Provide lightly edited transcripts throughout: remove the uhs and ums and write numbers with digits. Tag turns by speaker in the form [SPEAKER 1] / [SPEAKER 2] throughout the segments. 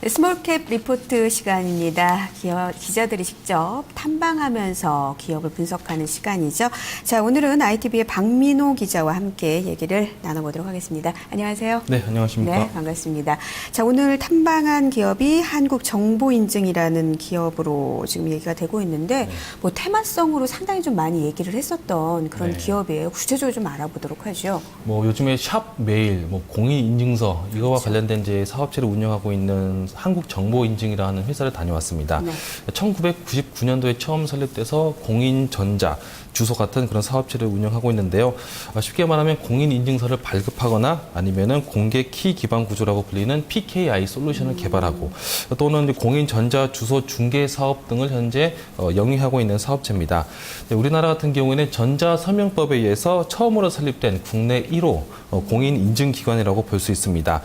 [SPEAKER 1] 네, 스몰캡 리포트 시간입니다. 기자들이 직접 탐방하면서 기업을 분석하는 시간이죠. 자, 오늘은 ITV의 박민호 기자와 함께 얘기를 나눠보도록 하겠습니다. 안녕하세요.
[SPEAKER 2] 네, 안녕하십니까.
[SPEAKER 1] 네, 반갑습니다. 자, 오늘 탐방한 기업이 한국정보인증이라는 기업으로 지금 얘기가 되고 있는데 뭐 테마성으로 상당히 좀 많이 얘기를 했었던 그런 기업이에요. 구체적으로 좀 알아보도록 하죠.
[SPEAKER 2] 뭐 요즘에 샵 메일, 뭐 공인인증서 이거와 관련된 이제 사업체를 운영하고 있는 한국정보인증이라는 회사를 다녀왔습니다. 1999년도에 처음 설립돼서 공인전자, 주소 같은 그런 사업체를 운영하고 있는데요. 쉽게 말하면 공인인증서를 발급하거나 아니면은 공개 키 기반 구조라고 불리는 PKI 솔루션을 개발하고 또는 공인전자 주소 중개 사업 등을 현재 영위하고 있는 사업체입니다. 우리나라 같은 경우에는 전자서명법에 의해서 처음으로 설립된 국내 1호 공인인증기관이라고 볼 수 있습니다.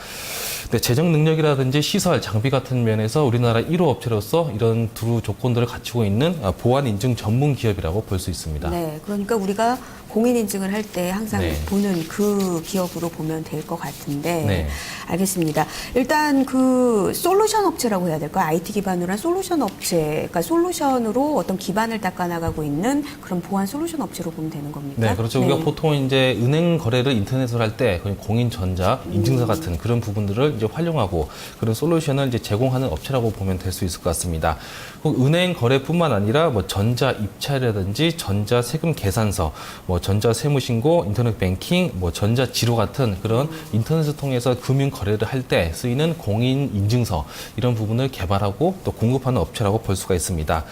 [SPEAKER 2] 재정 능력이라든지 시설, 장비 같은 면에서 우리나라 1호 업체로서 이런 두 조건들을 갖추고 있는 보안 인증 전문 기업이라고 볼 수 있습니다.
[SPEAKER 1] 네, 그러니까 우리가 공인인증을 할 때 항상 보는 그 기업으로 보면 될 것 같은데 알겠습니다. 일단 그 솔루션 업체라고 해야 될까요? IT 기반으로 한 솔루션 업체, 그러니까 솔루션으로 어떤 기반을 닦아나가고 있는 그런 보안 솔루션 업체로 보면 되는 겁니까?
[SPEAKER 2] 네, 그렇죠. 우리가 보통 이제 은행 거래를 인터넷으로 할 때 공인전자, 인증서 같은 그런 부분들을 이제 활용하고 그런 솔루션을 이제 제공하는 업체라고 보면 될 수 있을 것 같습니다. 은행 거래뿐만 아니라 뭐 전자 입찰이라든지 전자 세금 계산서, 뭐 전자 세무신고, 인터넷 뱅킹, 뭐 전자 지로 같은 그런 인터넷을 통해서 금융 거래를 할 때 쓰이는 공인 인증서 이런 부분을 개발하고 또 공급하는 업체라고 볼 수가 있습니다.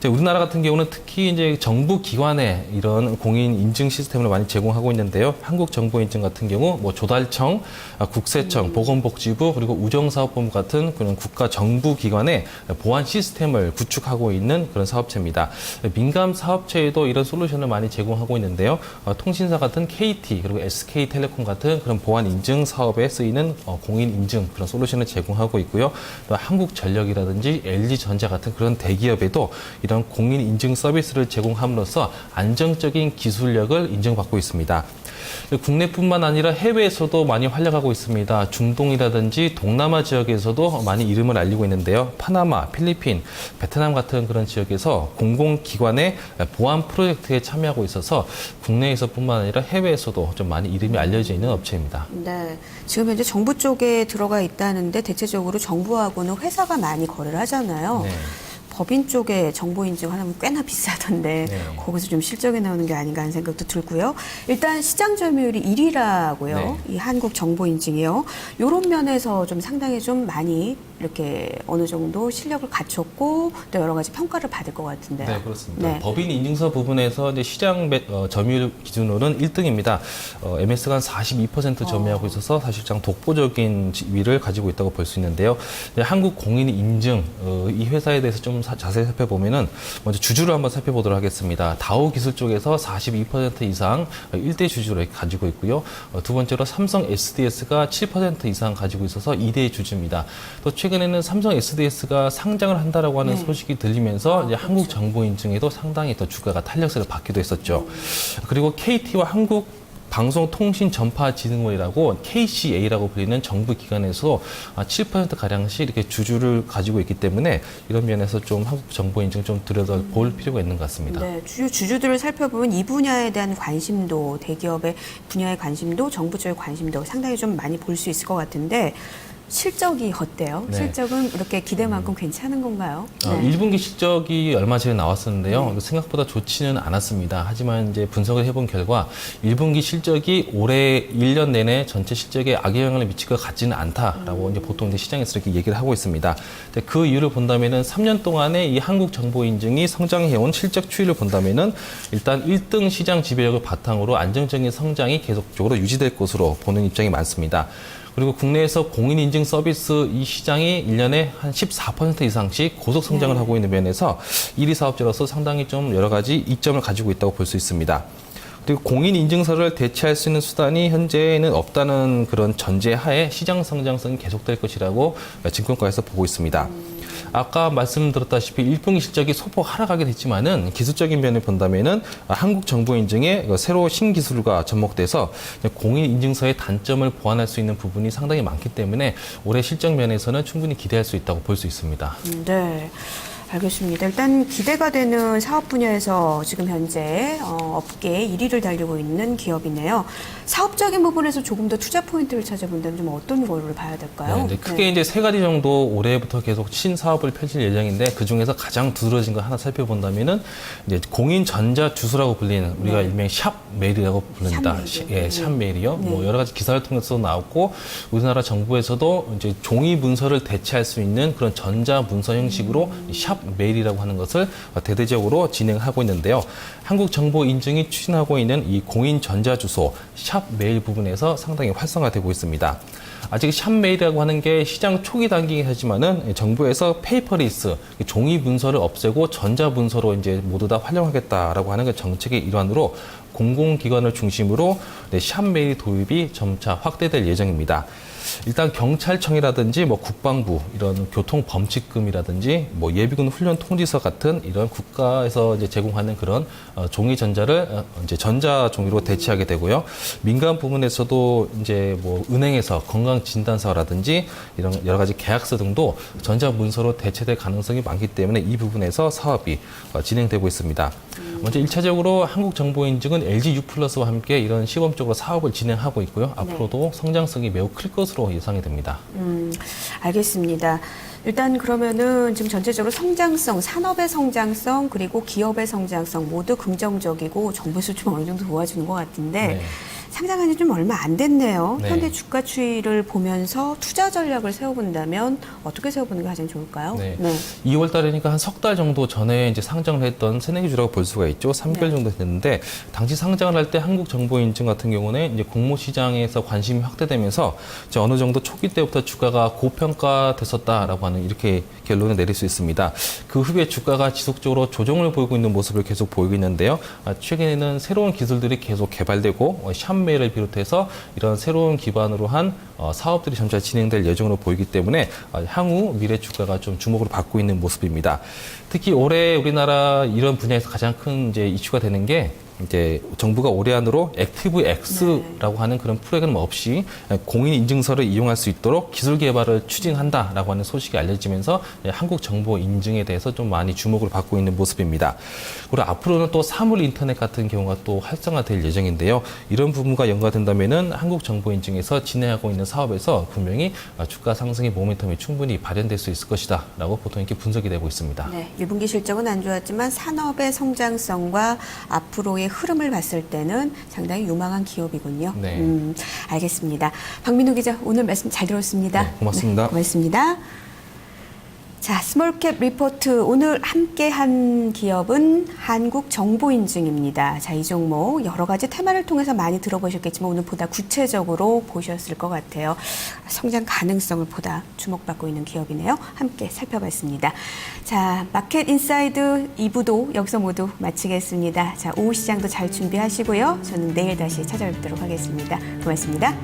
[SPEAKER 2] 우리나라 같은 경우는 특히 이제 정부 기관에 이런 공인 인증 시스템을 많이 제공하고 있는데요. 한국정보인증 같은 경우 뭐 조달청, 국세청, 보건복지부 그리고 우정사업본부 같은 그런 국가 정부 기관의 보안 시스템을 구축하고 있는 그런 사업체입니다. 민간 사업체에도 이런 솔루션을 많이 제공하고 있는데요. 통신사 같은 KT 그리고 SK텔레콤 같은 그런 보안 인증 사업에 쓰이는 공인 인증 그런 솔루션을 제공하고 있고요. 또 한국전력이라든지 LG전자 같은 그런 대기업에도 이런 공인 인증 서비스를 제공함으로써 안정적인 기술력을 인정받고 있습니다. 국내뿐만 아니라 해외에서도 많이 활약하고 있습니다. 중동이라든지 동남아 지역에서도 많이 이름을 알리고 있는데요. 파나마, 필리핀, 베트남 같은 그런 지역에서 공공기관의 보안 프로젝트에 참여하고 있어서 국내에서뿐만 아니라 해외에서도 좀 많이 이름이 알려져 있는 업체입니다.
[SPEAKER 1] 네, 지금 현재 정부 쪽에 들어가 있다는데 대체적으로 정부하고는 회사가 많이 거래를 하잖아요. 법인 쪽에 정보 인증하려면 꽤나 비싸던데 거기서 좀 실적이 나오는 게 아닌가 하는 생각도 들고요. 일단 시장 점유율이 1위라고요. 이 한국 정보 인증이요. 이런 면에서 좀 상당히 좀 많이 이렇게 어느 정도 실력을 갖췄고 또 여러 가지 평가를 받을 것 같은데요.
[SPEAKER 2] 네, 그렇습니다. 법인 인증서 부분에서 이제 시장 점유율 기준으로는 1등입니다. MS가 한 42% 점유하고 있어서 사실상 독보적인 지위를 가지고 있다고 볼 수 있는데요. 한국 공인 인증 이 회사에 대해서 좀 자세히 살펴보면은 먼저 주주를 한번 살펴보도록 하겠습니다. 다우 기술 쪽에서 42% 이상 1대 주주를 가지고 있고요. 두 번째로 삼성 SDS가 7% 이상 가지고 있어서 2대 주주입니다. 또 최근에는 삼성 SDS가 상장을 한다라고 하는 소식이 들리면서 이제 한국 정보 인증에도 상당히 더 주가가 탄력세를 받기도 했었죠. 그리고 KT와 한국 방송통신전파진흥원이라고 KCA라고 불리는 정부 기관에서 7%가량씩 이렇게 주주를 가지고 있기 때문에 이런 면에서 좀 한국 정보 인증 좀 들여다볼 필요가 있는 것 같습니다.
[SPEAKER 1] 네, 주요 주주들을 살펴보면 이 분야에 대한 관심도, 대기업의 분야의 관심도, 정부 쪽의 관심도 상당히 좀 많이 볼 수 있을 것 같은데 실적이 어때요? 실적은 이렇게 기대만큼 괜찮은 건가요?
[SPEAKER 2] 1분기 실적이 얼마 전에 나왔었는데요. 생각보다 좋지는 않았습니다. 하지만 이제 분석을 해본 결과 1분기 실적이 올해 1년 내내 전체 실적에 악영향을 미칠 것 같지는 않다라고 이제 보통 이제 시장에서 이렇게 얘기를 하고 있습니다. 그 이유를 본다면은 3년 동안에 이 한국 정보 인증이 성장해온 실적 추이를 본다면은 일단 1등 시장 지배력을 바탕으로 안정적인 성장이 계속적으로 유지될 것으로 보는 입장이 많습니다. 그리고 국내에서 공인인증 서비스 이 시장이 1년에 한 14% 이상씩 고속 성장을 하고 있는 면에서 1위 사업자로서 상당히 좀 여러 가지 이점을 가지고 있다고 볼 수 있습니다. 그리고 공인인증서를 대체할 수 있는 수단이 현재는 없다는 그런 전제하에 시장 성장성이 계속될 것이라고 증권가에서 보고 있습니다. 아까 말씀드렸다시피 1분기 실적이 소폭 하락하게 됐지만은 기술적인 면을 본다면은 한국 정보 인증의 새로 신기술과 접목돼서 공인인증서의 단점을 보완할 수 있는 부분이 상당히 많기 때문에 올해 실적 면에서는 충분히 기대할 수 있다고 볼 수 있습니다.
[SPEAKER 1] 네. 알겠습니다. 일단 기대가 되는 사업 분야에서 지금 현재 업계 1위를 달리고 있는 기업이네요. 사업적인 부분에서 조금 더 투자 포인트를 찾아본다면 좀 어떤 거를 봐야 될까요?
[SPEAKER 2] 네, 크게 이제 세 가지 정도 올해부터 계속 신사업을 펼칠 예정인데 그 중에서 가장 두드러진 거 하나 살펴본다면은 이제 공인 전자 주소라고 불리는 우리가 일명 샵 메일이라고 부릅니다. 샵 메일이요. 뭐 여러 가지 기사를 통해서 나왔고 우리나라 정부에서도 이제 종이 문서를 대체할 수 있는 그런 전자 문서 형식으로 샵 메일이라고 하는 것을 대대적으로 진행하고 있는데요. 한국정보인증이 추진하고 있는 이 공인 전자주소 샵 메일 부분에서 상당히 활성화되고 있습니다. 아직 샵 메일이라고 하는 게 시장 초기 단계이긴 하지만은 정부에서 페이퍼리스 종이 문서를 없애고 전자 문서로 이제 모두 다 활용하겠다라고 하는 그 정책의 일환으로 공공기관을 중심으로 샵 메일 도입이 점차 확대될 예정입니다. 일단 경찰청이라든지 뭐 국방부 이런 교통범칙금이라든지 뭐 예비군 훈련 통지서 같은 이런 국가에서 이제 제공하는 그런 종이 전자를 이제 전자 종이로 대체하게 되고요. 민간 부문에서도 이제 뭐 은행에서 건강진단서라든지 이런 여러 가지 계약서 등도 전자 문서로 대체될 가능성이 많기 때문에 이 부분에서 사업이 진행되고 있습니다. 먼저 1차적으로 한국정보인증은 LGU+와 함께 이런 시범적으로 사업을 진행하고 있고요. 앞으로도 성장성이 매우 클 것으로 예상이 됩니다.
[SPEAKER 1] 알겠습니다. 일단 그러면은 지금 전체적으로 성장성, 산업의 성장성 그리고 기업의 성장성 모두 긍정적이고 정부에서 좀 어느 정도 도와주는 것 같은데
[SPEAKER 2] 네.
[SPEAKER 1] 상장한 지 좀 얼마 안 됐네요.
[SPEAKER 2] 네.
[SPEAKER 1] 현재 주가 추이를 보면서 투자 전략을 세워본다면 어떻게 세워보는 게 가장 좋을까요?
[SPEAKER 2] 네. 2월 달이니까 한 석 달 정도 전에 이제 상장을 했던 새내기주라고 볼 수가 있죠. 3개월 정도 됐는데 당시 상장을 할 때 한국정보인증 같은 경우는 이제 공모시장에서 관심이 확대되면서 이제 어느 정도 초기 때부터 주가가 고평가됐었다라고 하는 이렇게 결론을 내릴 수 있습니다. 그 후에 주가가 지속적으로 조정을 보이고 있는 모습을 계속 보이고 있는데요. 최근에는 새로운 기술들이 계속 개발되고 샵메일을 비롯해서 이런 새로운 기반으로 한 사업들이 점차 진행될 예정으로 보이기 때문에 향후 미래 주가가 좀 주목을 받고 있는 모습입니다. 특히 올해 우리나라 이런 분야에서 가장 큰 이제 이슈가 되는 게 이제 정부가 올해 안으로 액티브 X라고 하는 그런 프로그램 없이 공인 인증서를 이용할 수 있도록 기술 개발을 추진한다라고 하는 소식이 알려지면서 한국 정보 인증에 대해서 좀 많이 주목을 받고 있는 모습입니다. 그리고 앞으로는 또 사물 인터넷 같은 경우가 또 활성화될 예정인데요. 이런 부분과 연관된다면은 한국 정보 인증에서 진행하고 있는 사업에서 분명히 주가 상승의 모멘텀이 충분히 발현될 수 있을 것이다라고 보통 이렇게 분석이 되고 있습니다.
[SPEAKER 1] 네, 1분기 실적은 안 좋았지만 산업의 성장성과 앞으로의 흐름을 봤을 때는 상당히 유망한 기업이군요.
[SPEAKER 2] 네.
[SPEAKER 1] 알겠습니다. 박민우 기자, 오늘 말씀 잘 들었습니다.
[SPEAKER 2] 네, 고맙습니다.
[SPEAKER 1] 네, 고맙습니다. 자, 스몰캡 리포트 오늘 함께한 기업은 한국정보인증입니다. 자, 이 종목 여러 가지 테마를 통해서 많이 들어보셨겠지만 오늘 보다 구체적으로 보셨을 것 같아요. 성장 가능성을 보다 주목받고 있는 기업이네요. 함께 살펴봤습니다. 자, 마켓 인사이드 2부도 여기서 모두 마치겠습니다. 자, 오후 시장도 잘 준비하시고요. 저는 내일 다시 찾아뵙도록 하겠습니다. 고맙습니다.